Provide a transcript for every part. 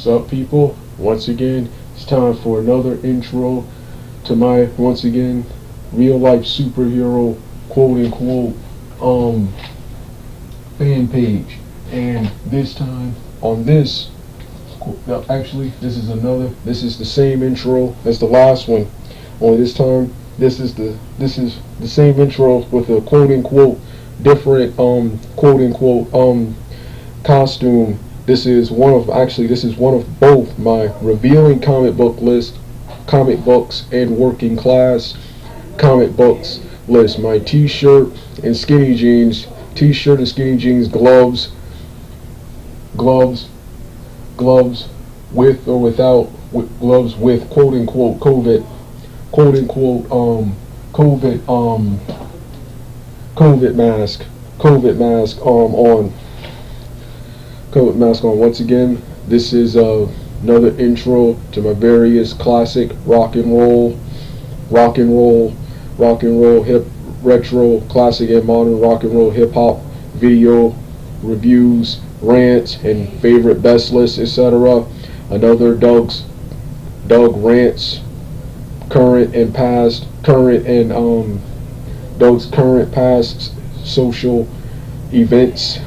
What's up, people? Once again, it's time for another intro to my, once again, real life superhero, quote unquote, fan page. And this time on this, actually, this is the same intro as the last one. Only this time, this is the same intro with a quote unquote different quote unquote costume. This is one of both my revealing comic book list, comic books and working class comic books list. My t-shirt and skinny jeans, gloves with or without, gloves with quote unquote COVID mask on. COVID mask on. Once again, this is another intro to my various classic rock and roll, hip, retro, classic and modern rock and roll, hip hop video reviews, rants, and favorite best lists, etc. Another Doug Rants, current and Doug's current past social events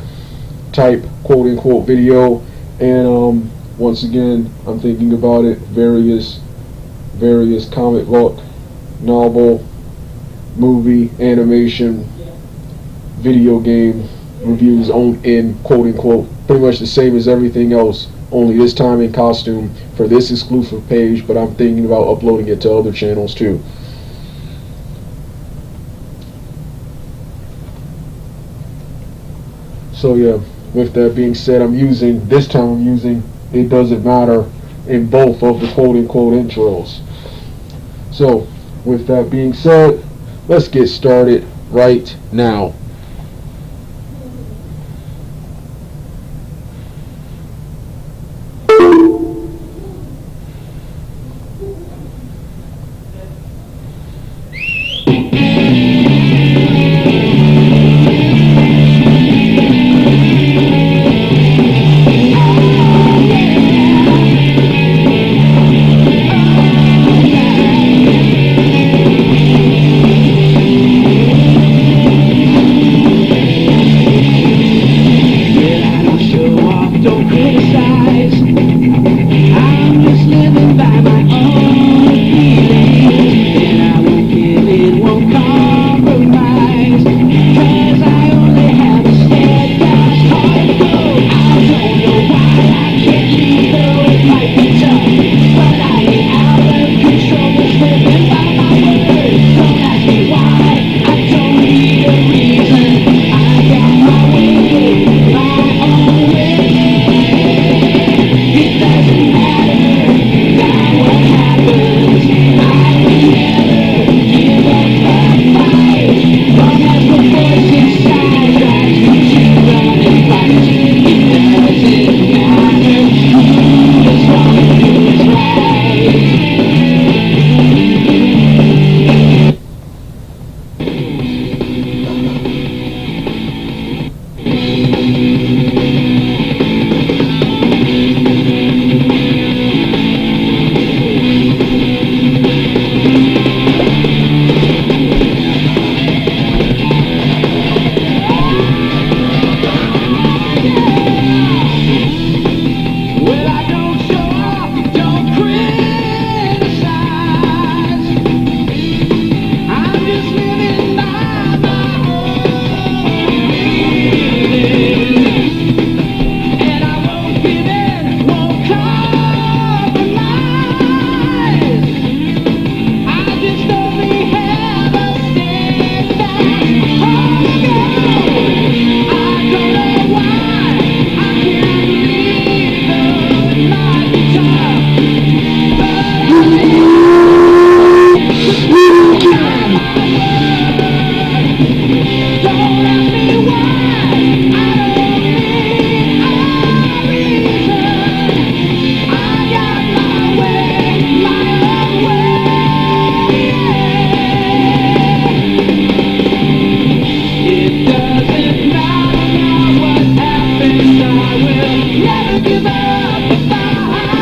type quote unquote video. And once again, I'm thinking about it, various comic book, novel, movie, animation, video game reviews on in quote unquote pretty much the same as everything else, only this time in costume for this exclusive page, but I'm thinking about uploading it to other channels too. So yeah, with that being said, I'm using It Doesn't Matter in both of the quote unquote intros. So with that being said, let's get started right now. Never give up the fight.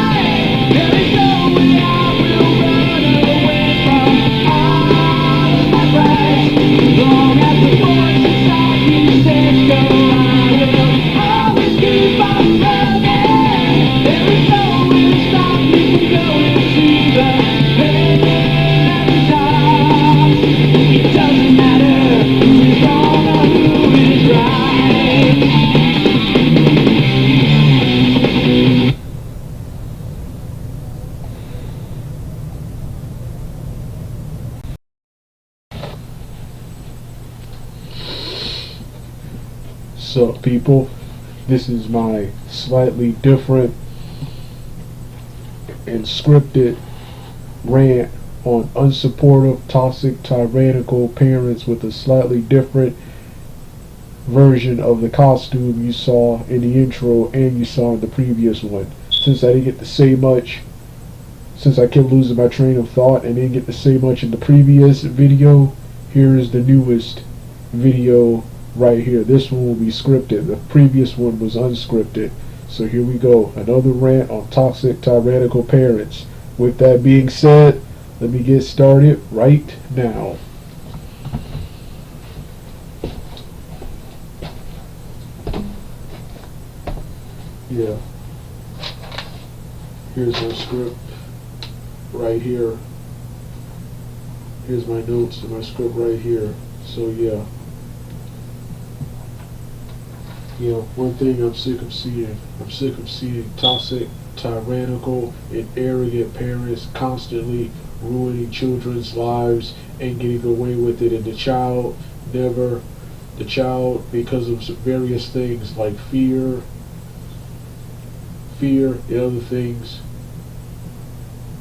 What's up, people? This is my slightly different and scripted rant on unsupportive, toxic, tyrannical parents with a slightly different version of the costume you saw in the intro and you saw in the previous one. Since I didn't get to say much, since I kept losing my train of thought and didn't get to say much in the previous video, here is the newest video right here. This one will be scripted. The previous one was unscripted. So here we go. Another rant on toxic, tyrannical parents. With that being said, let me get started right now. Yeah. Here's my script right here. Here's my notes and my script right here. So yeah. One thing I'm sick of seeing toxic, tyrannical, and arrogant parents constantly ruining children's lives and getting away with it, and the child, because of various things like fear and other things,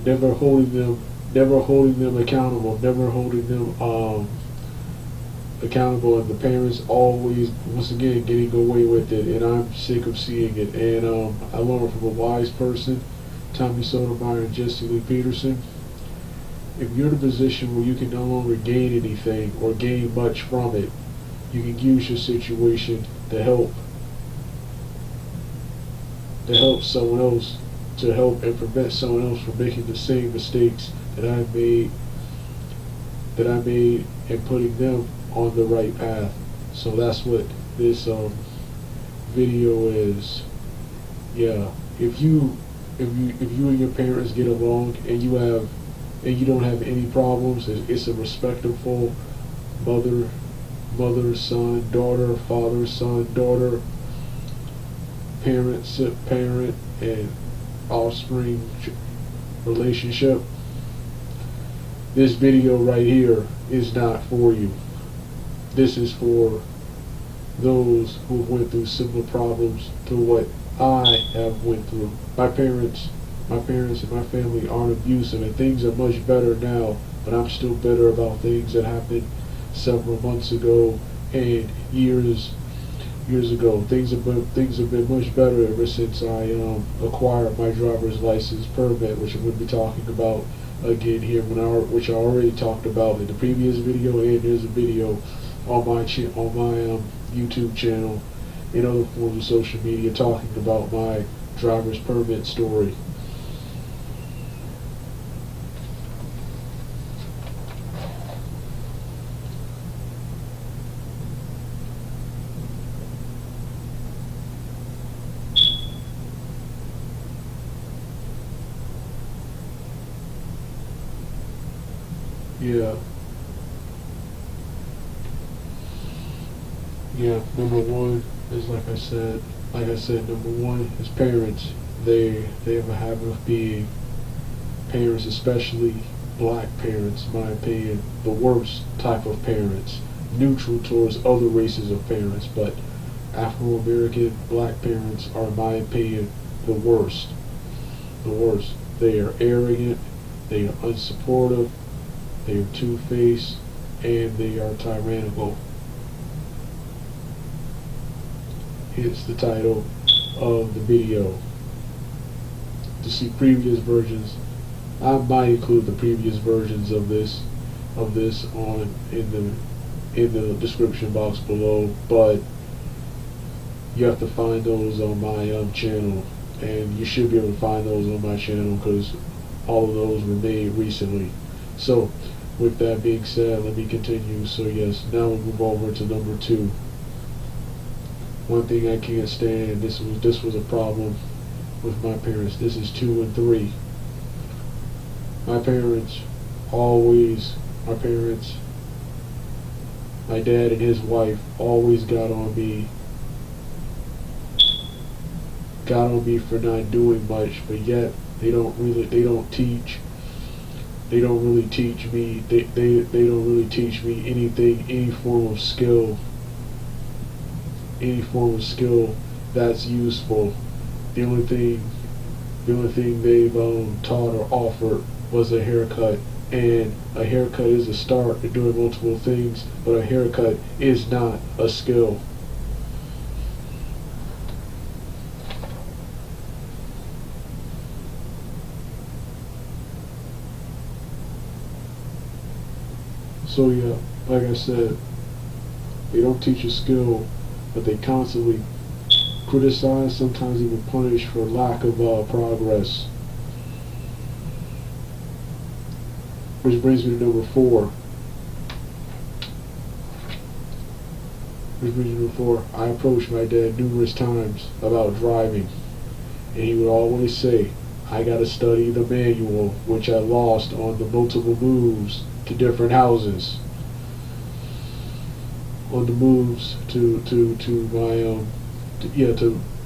never holding them accountable, and the parents always, once again, getting away with it, and I'm sick of seeing it. And I learned from a wise person, Tommy Sotomayor and Jesse Lee Peterson. If you're in a position where you can no longer gain anything or gain much from it, you can use your situation to help someone else, to help and prevent someone else from making the same mistakes that I made and putting them on the right path. So that's what this video is. Yeah, if you and your parents get along and you don't have any problems, it's a respectful mother, son, daughter, father, son, daughter, parent, and offspring relationship. This video right here is not for you. This is for those who went through similar problems to what I have went through. My parents and my family aren't abusive, and things are much better now, but I'm still bitter about things that happened several months ago and years ago. Things have been much better ever since I acquired my driver's license permit, which I'm going to be talking about again here, which I already talked about in the previous video, and there's a video on my YouTube channel and other forms of social media talking about my driver's permit story. Yeah, number one is like I said, number one is parents. They have a habit of being, parents, especially black parents, in my opinion, the worst type of parents. Neutral towards other races of parents, but Afro-American black parents are, in my opinion, the worst. They are arrogant, they are unsupportive, they are two-faced, and they are tyrannical. Hence the title of the video. To see previous versions, I might include the previous versions of this on in the description box below, but you have to find those on my channel, and you should be able to find those on my channel because all of those were made recently. So with that being said, let me continue. So yes, now we move over to number two. One thing I can't stand, this was a problem with my parents. This is 2 and 3. My dad and his wife always got on me for not doing much, but yet they don't really teach me anything, any form of skill any form of skill that's useful. The only thing, the only thing they've taught or offered was a haircut, and a haircut is a start at doing multiple things, but a haircut is not a skill. So yeah, like I said, they don't teach a skill, but they constantly criticize, sometimes even punish for lack of progress. Which brings me to number four. I approached my dad numerous times about driving, and he would always say, I gotta study the manual, which I lost on the multiple moves to different houses. On the moves to my to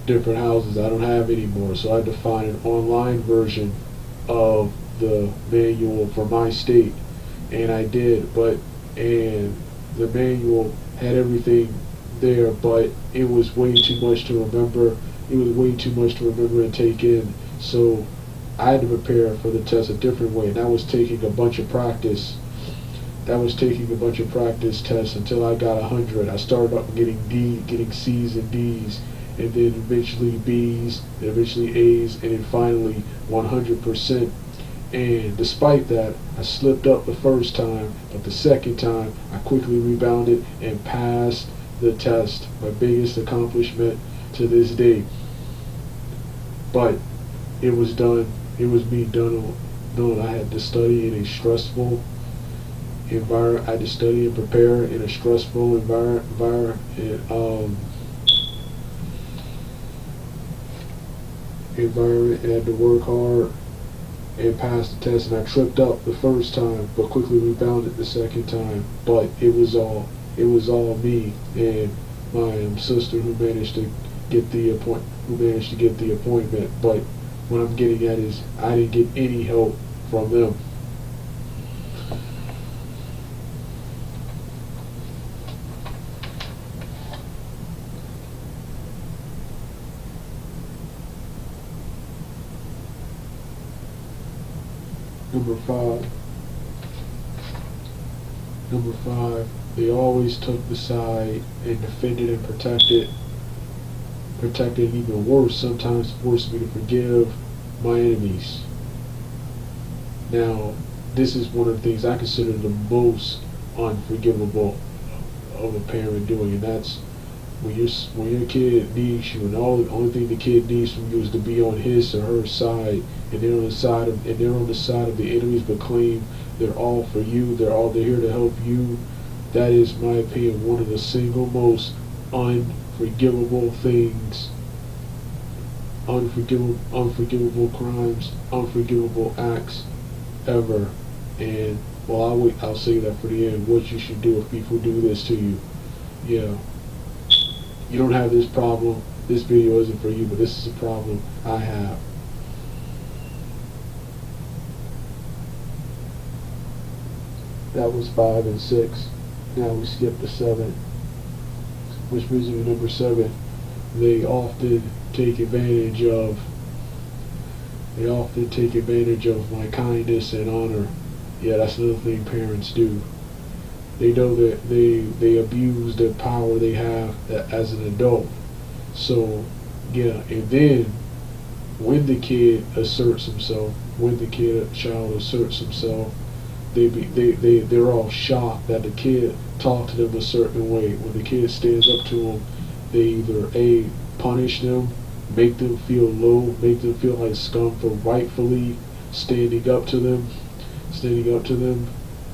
different houses. I don't have anymore, so I had to find an online version of the manual for my state, and I did. And the manual had everything there, but it was way too much to remember. It was way too much to remember and take in. So I had to prepare for the test a different way, and that was taking a bunch of practice. Tests until I got 100. I started up getting C's and D's, and then eventually B's, and eventually A's, and then finally 100%. And despite that, I slipped up the first time, but the second time I quickly rebounded and passed the test. My biggest accomplishment to this day. But it was done. It was me done. I had to study in a stressful environment. I had to study and prepare in a stressful environment. And had to work hard and pass the test, and I tripped up the first time but quickly rebounded the second time. But it was all me and my sister who managed to get the appointment. But what I'm getting at is I didn't get any help from them. Number five, they always took the side and defended and protected, even worse, sometimes forced me to forgive my enemies. Now, this is one of the things I consider the most unforgivable of a parent doing, and that's when your kid needs you, and the only thing the kid needs from you is to be on his or her side, and they're on the side of the enemies, but claim they're all for you. They're here to help you. That is, in my opinion, one of the single most unforgivable things, unforgivable crimes, unforgivable acts ever. And well, I'll say that for the end. What you should do if people do this to you. Yeah. You don't have this problem. This video isn't for you, but this is a problem I have. That was 5 and 6. Now we skip to 7. Which brings me to number 7. They often take advantage of my kindness and honor. Yeah, that's another thing parents do. They know that they abuse the power they have as an adult. So yeah, and then when the child asserts himself, they're all shocked that the kid talked to them a certain way. When the kid stands up to them, they either punish them, make them feel low, make them feel like scum for rightfully standing up to them.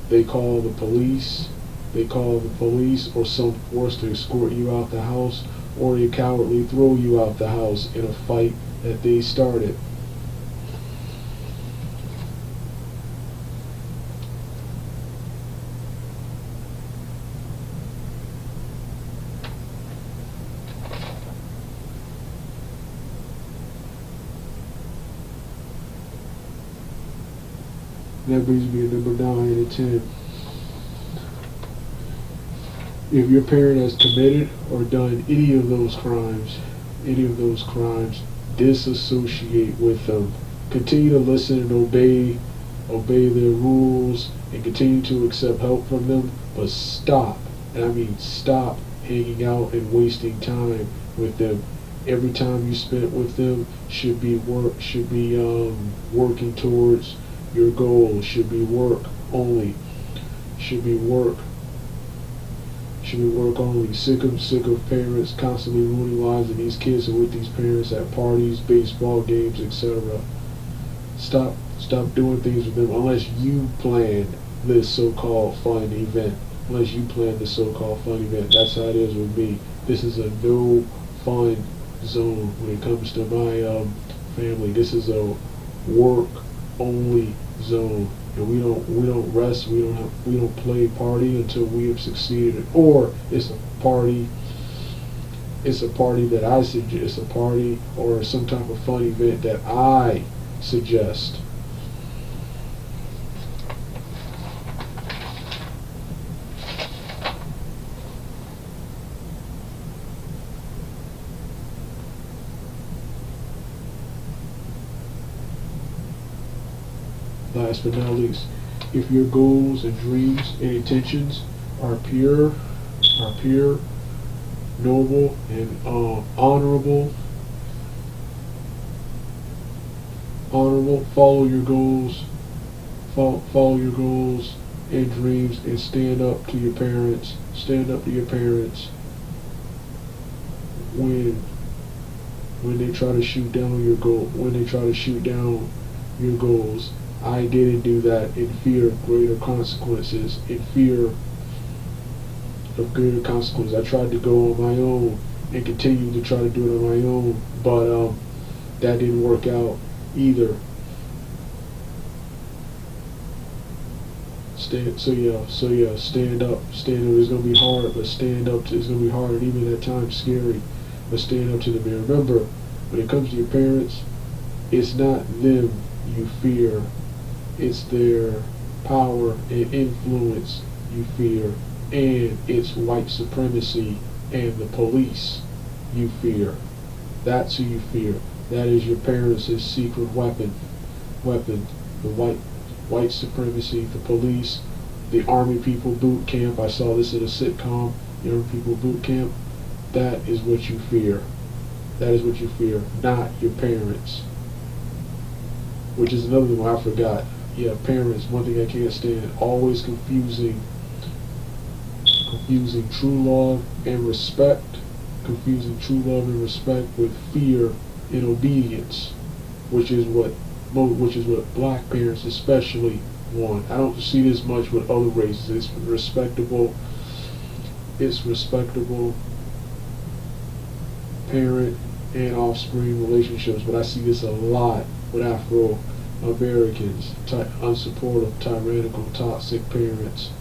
They call the police. Or some force to escort you out the house, or they cowardly throw you out the house in a fight that they started. That brings me to number 9 and 10. If your parent has committed or done any of those crimes, disassociate with them. Continue to listen and obey their rules, and continue to accept help from them, but stop, and I mean stop hanging out and wasting time with them. Every time you spent with them should be working towards your goals. Should be work only. Should be work only. Sick of parents constantly ruining lives, and these kids are with these parents at parties, baseball games, etc. Stop doing things with them unless you plan this so-called fun event. Unless you plan this so-called fun event. That's how it is with me. This is a no fun zone when it comes to my family. This is a work only zone, and we don't rest. We don't play party until we have succeeded, or it's a party that I suggest. It's a party or some type of fun event that I suggest. Last but not least, if your goals and dreams and intentions are pure, noble, and honorable, follow your goals, and dreams, and stand up to your parents. Stand up to your parents when they try to shoot down your goal. When they try to shoot down your goals. I didn't do that in fear of greater consequences. In fear of greater consequences, I tried to go on my own and continue to try to do it on my own, but that didn't work out either. Stand up. Stand up. It's gonna be hard, but stand up. It's gonna be hard, and even at times scary. But stand up to them. And remember, when it comes to your parents, it's not them you fear. It's their power and influence you fear, and it's white supremacy and the police you fear. That's who you fear. That is your parents' secret weapon. The white supremacy, the police, the army people boot camp. I saw this in a sitcom, the army people boot camp. That is what you fear. That is what you fear, not your parents. Which is another thing I forgot. Yeah, parents, one thing I can't stand, always confusing true love and respect, with fear and obedience, which is what black parents especially want. I don't see this much with other races. It's respectable parent and offspring relationships, but I see this a lot with Afro-Americans, unsupportive, tyrannical, toxic parents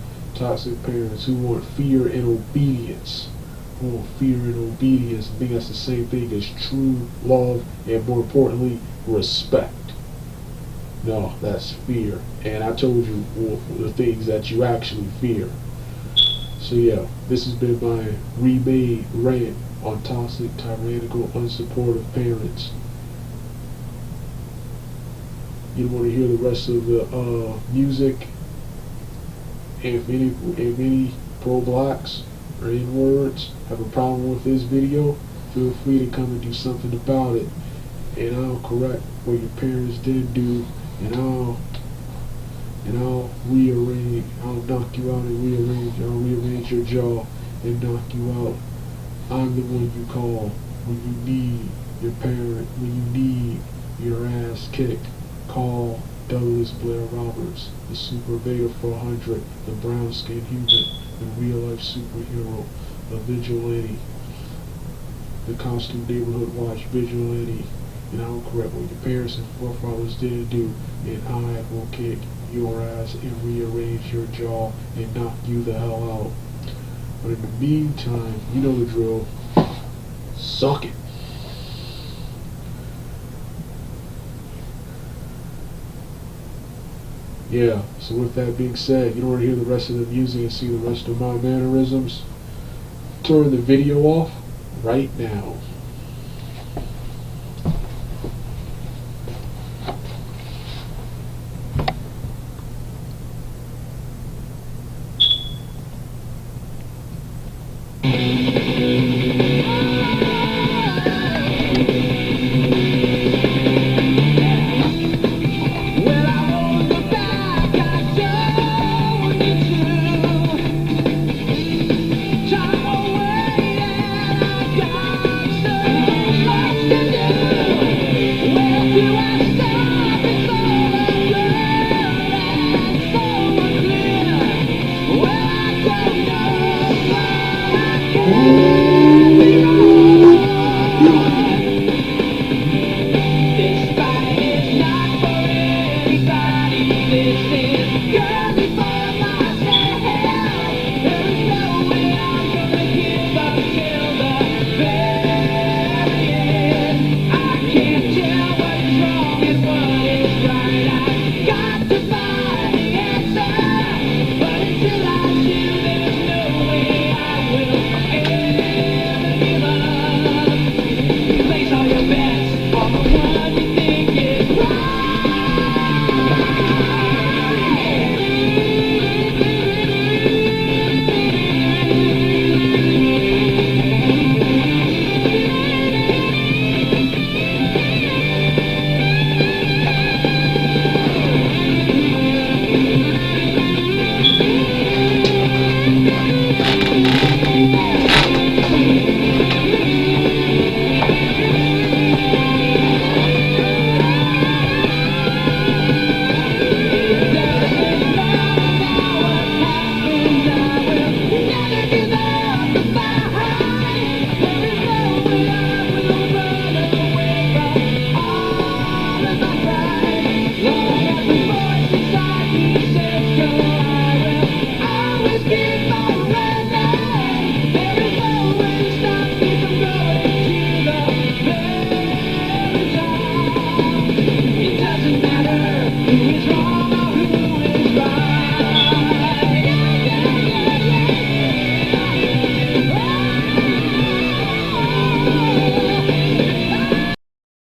who want fear and obedience. And think that's the same thing as true love and, more importantly, respect. No, that's fear. And I told you the things that you actually fear. So yeah, this has been my remade rant on toxic, tyrannical, unsupportive parents. You want to hear the rest of the music, and if any pro-blacks or N-words have a problem with this video, feel free to come and do something about it, and I'll correct what your parents didn't do, and I'll rearrange. I'll knock you out and rearrange your jaw and knock you out. I'm the one you call when you need your parent, when you need your ass kicked. Call Douglas Blair Roberts, the Super Beta 400, the brown-skinned human, the real-life superhero, the vigilante, the costume neighborhood watch vigilante, and I'll correct what your parents and forefathers didn't do, and I will kick your ass and rearrange your jaw and knock you the hell out. But in the meantime, you know the drill. Suck it. Yeah, so with that being said, you don't want to hear the rest of the music and see the rest of my mannerisms. turn the video off right now.